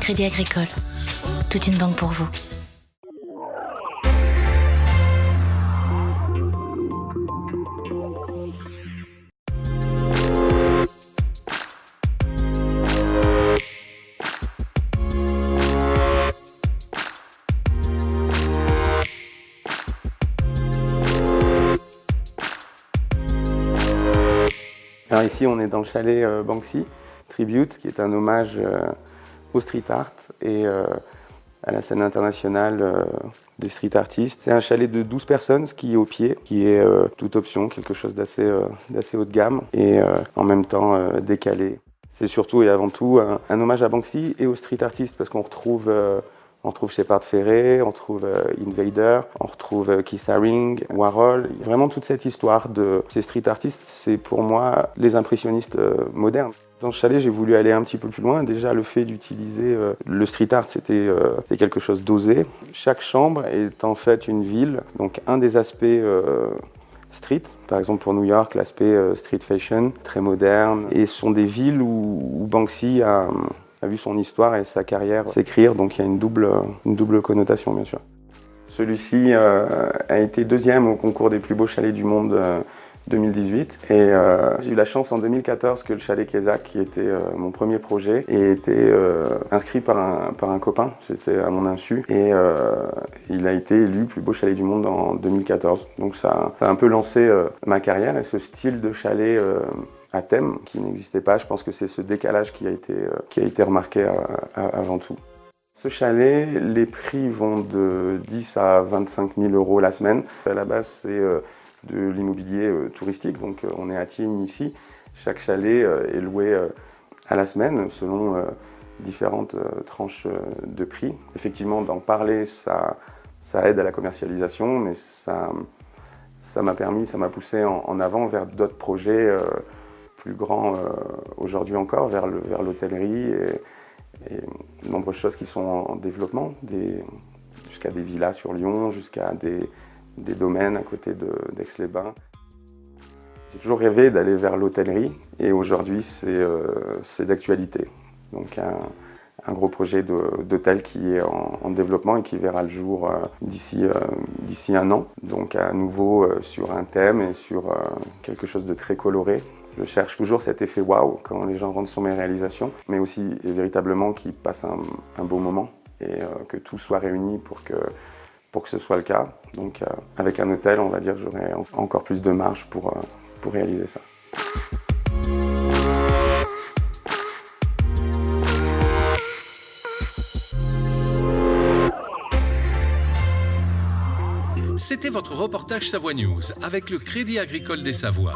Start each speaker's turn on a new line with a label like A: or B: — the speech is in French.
A: Crédit Agricole, toute une banque pour vous.
B: Alors ici, on est dans le chalet Banksy Tribute, qui est un hommage au street art et à la scène internationale des street artistes. C'est un chalet de 12 personnes, ski au pied, qui est toute option, quelque chose d'assez haut de gamme et en même temps décalé. C'est surtout et avant tout un hommage à Banksy et aux street artistes, parce qu'on retrouve Shepard Fairey, on retrouve Invader, on retrouve Keith Haring, Warhol. Vraiment toute cette histoire de ces street artistes, c'est pour moi les impressionnistes modernes. Dans ce chalet, j'ai voulu aller un petit peu plus loin. Déjà, le fait d'utiliser le street art, c'était quelque chose d'osé. Chaque chambre est en fait une ville, donc un des aspects street, par exemple pour New York, l'aspect street fashion, très moderne. Et ce sont des villes où Banksy a vu son histoire et sa carrière s'écrire, donc il y a une double connotation, bien sûr. Celui-ci a été deuxième au concours des plus beaux chalets du monde 2018 et j'ai eu la chance en 2014 que le chalet Kézak, qui était mon premier projet, ait été inscrit par un copain, c'était à mon insu, et il a été élu plus beau chalet du monde en 2014. Donc ça a un peu lancé ma carrière, et ce style de chalet à thème qui n'existait pas. Je pense que c'est ce décalage qui a été remarqué avant tout. Ce chalet, les prix vont de 10 à 25 000 € la semaine. À la base, c'est de l'immobilier touristique, donc on est à Tignes ici. Chaque chalet est loué à la semaine selon différentes tranches de prix. Effectivement, d'en parler, ça aide à la commercialisation, mais ça m'a poussé en avant vers d'autres projets plus grand aujourd'hui encore, vers l'hôtellerie et de nombreuses choses qui sont en développement, jusqu'à des villas sur Lyon, jusqu'à des domaines à côté d'Aix-les-Bains. J'ai toujours rêvé d'aller vers l'hôtellerie et aujourd'hui c'est d'actualité. Donc un gros projet d'hôtel qui est en développement et qui verra le jour d'ici un an. Donc à nouveau sur un thème et sur quelque chose de très coloré. Je cherche toujours cet effet waouh quand les gens rentrent sur mes réalisations, mais aussi et véritablement qu'ils passent un beau moment et que tout soit réuni pour que ce soit le cas. Donc avec un hôtel, on va dire, j'aurai encore plus de marge pour réaliser ça.
C: C'était votre reportage Savoie News avec le Crédit Agricole des Savoies.